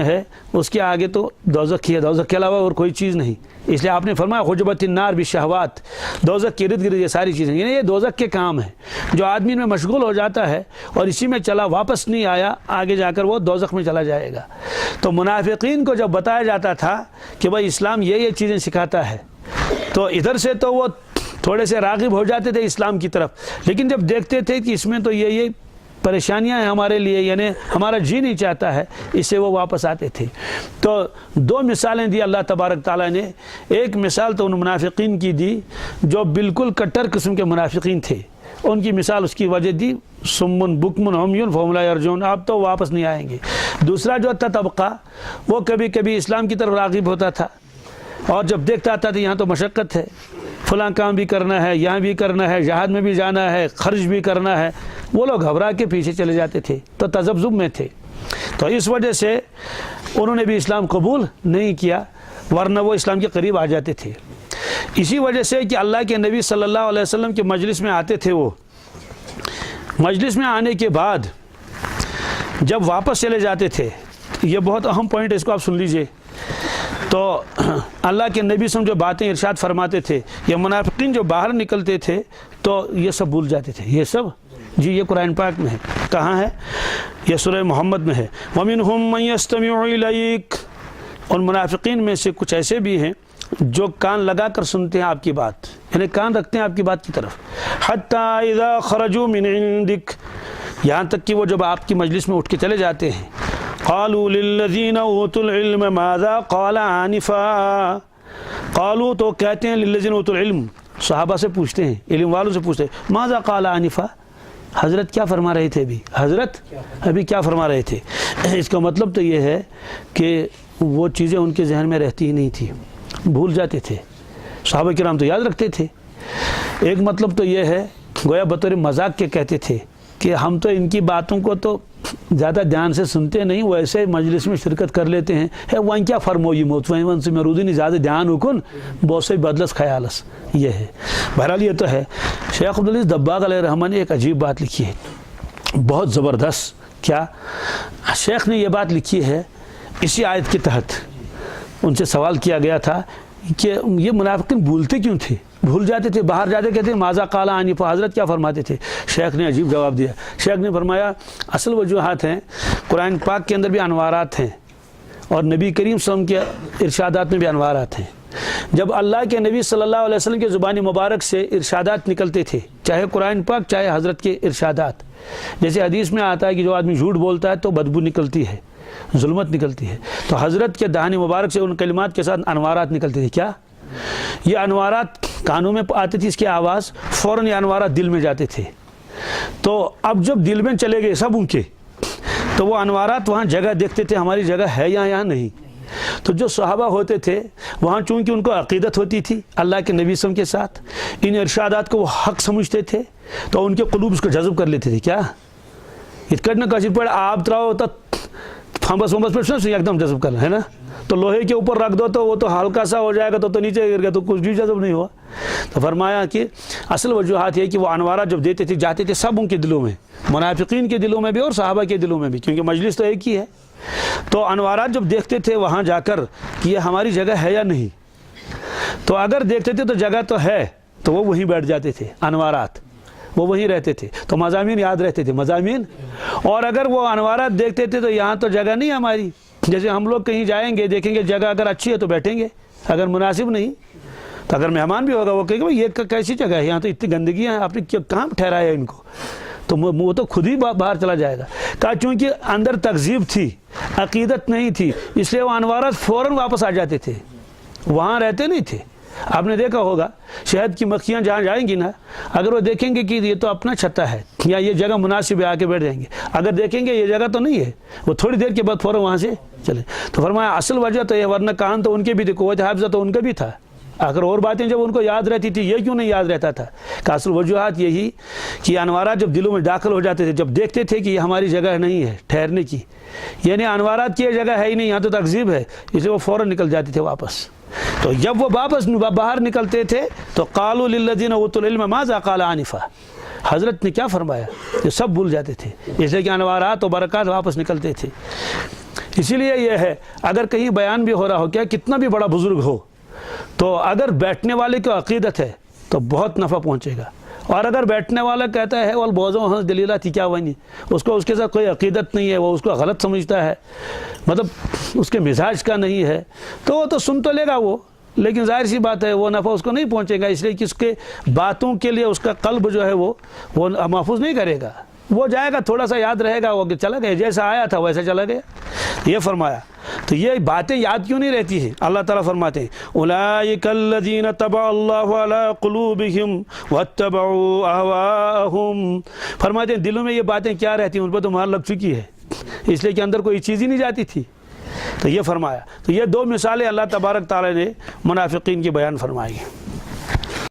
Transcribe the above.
ہے اس کے آگے تو دوزخ ہی ہے، دوزخ کے علاوہ اور کوئی چیز نہیں. اس لیے آپ نے فرمایا حجبت النار بالشہوات، دوزخ کے ارد گرد یہ ساری چیزیں، یعنی یہ دوزخ کے کام ہیں. جو آدمی میں مشغول ہو جاتا ہے اور اسی میں چلا واپس نہیں آیا، آگے جا کر وہ دوزخ میں چلا جائے گا. تو منافقین کو جب بتایا جاتا تھا کہ بھائی اسلام یہ چیزیں سکھاتا ہے، تو ادھر سے تو وہ تھوڑے سے راغب ہو جاتے تھے اسلام کی طرف، لیکن جب دیکھتے تھے کہ اس میں تو یہ پریشانیاں ہیں ہمارے لیے، یعنی ہمارا جی نہیں چاہتا ہے، اس سے وہ واپس آتے تھے. تو دو مثالیں دی اللہ تبارک تعالیٰ نے. ایک مثال تو ان منافقین کی دی جو بالکل کٹر قسم کے منافقین تھے، ان کی مثال اس کی وجہ دی سمن بکمن عمیون فہم لا یرجعون، آپ تو واپس نہیں آئیں گے. دوسرا جو تھا طبقہ، وہ کبھی کبھی اسلام کی طرف راغب ہوتا تھا اور جب دیکھتا تھا تو یہاں تو مشقت ہے، فلاں کام بھی کرنا ہے، یہاں بھی کرنا ہے، جہاد میں بھی جانا ہے، خرچ بھی کرنا ہے، وہ لوگ گھبرا کے پیچھے چلے جاتے تھے، تو تذبذب میں تھے. تو اس وجہ سے انہوں نے بھی اسلام قبول نہیں کیا، ورنہ وہ اسلام کے قریب آ جاتے تھے. اسی وجہ سے کہ اللہ کے نبی صلی اللہ علیہ وسلم کے مجلس میں آتے تھے، وہ مجلس میں آنے کے بعد جب واپس چلے جاتے تھے، یہ بہت اہم پوائنٹ ہے، اس کو آپ سن لیجئے. تو اللہ کے نبی سے جو باتیں ارشاد فرماتے تھے، یہ منافقین جو باہر نکلتے تھے تو یہ سب بھول جاتے تھے. یہ سب جی یہ قرآن پاک میں ہے. کہاں ہے؟ یہ سورہ محمد میں ہے. وَمِنْهُمْ مَنْ يَسْتَمِعُ إِلَيْكَ، ان منافقین میں سے کچھ ایسے بھی ہیں جو کان لگا کر سنتے ہیں آپ کی بات، یعنی کان رکھتے ہیں آپ کی بات کی طرف. حَتَّى إِذَا خَرَجُوا مِنْ عِنْدِكَ، یہاں تک کہ وہ جب آپ کی مجلس میں اٹھ کے چلے جاتے ہیں. قالوا للذین اوتوا العلم ماذا قال آنفا، قالوا تو کہتے ہیں للذین اوتوا العلم، صحابہ سے پوچھتے ہیں، علم والوں سے پوچھتے ہیں، ماذا قال آنفا، حضرت کیا فرما رہے تھے ابھی، حضرت ابھی کیا فرما رہے تھے. اس کا مطلب تو یہ ہے کہ وہ چیزیں ان کے ذہن میں رہتی ہی نہیں تھی، بھول جاتے تھے. صحابہ کرام تو یاد رکھتے تھے. ایک مطلب تو یہ ہے گویا بطور مذاق کے کہتے تھے کہ ہم تو ان کی باتوں کو تو زیادہ دھیان سے سنتے نہیں، ویسے مجلس میں شرکت کر لیتے ہیں. ہے وہاں کیا فرموئی موت وہیں سے مرودی نہیں زیادہ دھیان ہکن بہت سے بدلس خیالس، یہ ہے. بہرحال یہ تو ہے. شیخ عبدالعزیز دباغ علیہ الرحمہ نے ایک عجیب بات لکھی ہے، بہت زبردست. کیا شیخ نے یہ بات لکھی ہے، اسی آیت کے تحت ان سے سوال کیا گیا تھا کہ یہ منافقین بھولتے کیوں تھے، بھول جاتے تھے، باہر جاتے کہتے ہیں ماذا قال آنفا، حضرت کیا فرماتے تھے. شیخ نے عجیب جواب دیا. شیخ نے فرمایا اصل وجوہات ہیں، قرآن پاک کے اندر بھی انوارات ہیں اور نبی کریم صلی اللہ علیہ وسلم کے ارشادات میں بھی انوارات ہیں. جب اللہ کے نبی صلی اللہ علیہ وسلم کے زبان مبارک سے ارشادات نکلتے تھے، چاہے قرآن پاک چاہے حضرت کے ارشادات، جیسے حدیث میں آتا ہے کہ جو آدمی جھوٹ بولتا ہے تو بدبو نکلتی ہے، ظلمت نکلتی ہے، تو حضرت کے دہان مبارک سے ان کلمات کے ساتھ انوارات نکلتے تھے. کیا یہ انوارات کانوں میں آتی تھی، اس کی آواز فوراً یہ انوارات دل میں جاتے تھے. تو اب جب دل میں چلے گئے سب ان کے، تو وہ انوارات وہاں جگہ دیکھتے تھے ہماری جگہ ہے یا یہاں نہیں. تو جو صحابہ ہوتے تھے وہاں چونکہ ان کو عقیدت ہوتی تھی اللہ کے نبی صلی اللہ علیہ وسلم کے ساتھ، ان ارشادات کو وہ حق سمجھتے تھے، تو ان کے قلوب اس کو جذب کر لیتے تھے. کیا اتنا کاشر پڑ آپ تراؤ تو پھمبس ومبس پہ ایک دم جذب کرنا ہے نا، تو لوہے کے اوپر رکھ دو تو وہ تو ہلکا سا ہو جائے گا، تو نیچے گر گیا تو کچھ بھی جذب نہیں ہوا. تو فرمایا کہ اصل وجوہات یہ کہ وہ انوارات جب دیتے تھے جاتے تھے سب ان کے دلوں میں، منافقین کے دلوں میں بھی اور صحابہ کے دلوں میں بھی، کیونکہ مجلس تو ایک ہی ہے. تو انوارات جب دیکھتے تھے وہاں جا کر کہ یہ ہماری جگہ ہے یا نہیں، تو اگر دیکھتے تھے تو جگہ تو ہے تو وہ وہیں بیٹھ جاتے تھے، انوارات وہ وہیں رہتے تھے، تو مضامین یاد رہتے تھے مضامین. اور اگر وہ انوارات دیکھتے تھے تو یہاں تو جگہ نہیں ہماری، جیسے ہم لوگ کہیں جائیں گے دیکھیں گے جگہ اگر اچھی ہے تو بیٹھیں گے، اگر مناسب نہیں تو اگر مہمان بھی ہوگا وہ کہیں گے یہ کیسی جگہ ہے، یہاں تو اتنی گندگیاں ہیں، آپ نے کہاں ٹھہرایا ہے ان کو، تو وہ تو خود ہی باہر چلا جائے گا. کہا چونکہ اندر تکذیب تھی، عقیدت نہیں تھی، اس لیے وہ انوارات فوراً واپس آ جاتے تھے، وہاں رہتے نہیں تھے. آپ نے دیکھا ہوگا شہد کی مکھیاں جہاں جائیں گی نا، اگر وہ دیکھیں گے کہ یہ تو اپنا چھتا ہے یا یہ جگہ مناسب ہے آ کے بیٹھ جائیں گے، اگر دیکھیں گے یہ جگہ تو نہیں ہے وہ تھوڑی دیر کے بعد فوراً وہاں سے چلے. تو فرمایا اصل وجہ تو یہ، ورنہ کان تو ان کے بھی تھے، قوت حافظہ تو ان کا بھی تھا، اگر اور باتیں جب ان کو یاد رہتی تھی یہ کیوں نہیں یاد رہتا تھا. کہ اصل وجوہات یہی کہ انوارات جب دلوں میں داخل ہو جاتے تھے، جب دیکھتے تھے کہ یہ ہماری جگہ نہیں ہے ٹھہرنے کی، یعنی انوارات کی یہ جگہ ہے ہی نہیں، یہاں تو تکذیب ہے، اس لیے وہ فوراً نکل جاتے تھے واپس. تو جب وہ واپس باہر نکلتے تھے تو قالوا للذین اوتوا العلم ماذا قال آنفا، حضرت نے کیا فرمایا، یہ سب بھول جاتے تھے، اس لیے کہ انوارات و برکات واپس نکلتے تھے. اسی لیے یہ ہے اگر کہیں بیان بھی ہو رہا ہو کیا کتنا بھی بڑا بزرگ ہو تو اگر بیٹھنے والے کو عقیدت ہے تو بہت نفع پہنچے گا، اور اگر بیٹھنے والا کہتا ہے وہ بوزوں ہنس دلیلہ تھی کیا ونی، اس کو اس کے ساتھ کوئی عقیدت نہیں ہے، وہ اس کو غلط سمجھتا ہے، مطلب اس کے مزاج کا نہیں ہے، تو وہ تو سن تو لے گا وہ، لیکن ظاہر سی بات ہے وہ نفع اس کو نہیں پہنچے گا، اس لیے کہ اس کے باتوں کے لیے اس کا قلب جو ہے وہ محفوظ نہیں کرے گا، وہ جائے گا تھوڑا سا یاد رہے گا، وہ چلا گیا جیسا آیا تھا ویسا چلا گیا، یہ فرمایا۔ تو یہ باتیں یاد کیوں نہیں رہتی ہیں؟ اللہ تعالیٰ فرماتے ہیں اولئک الذین طبع اللہ علی قلوبہم واتبعوا اہواءہم، فرماتے ہیں دلوں میں یہ باتیں کیا رہتی ہیں، ان پہ تو مہر لگ چکی ہے، اس لیے کہ اندر کوئی چیز ہی نہیں جاتی تھی۔ تو یہ فرمایا، تو یہ دو مثالیں اللہ تبارک تعالیٰ نے منافقین کی بیان فرمائی۔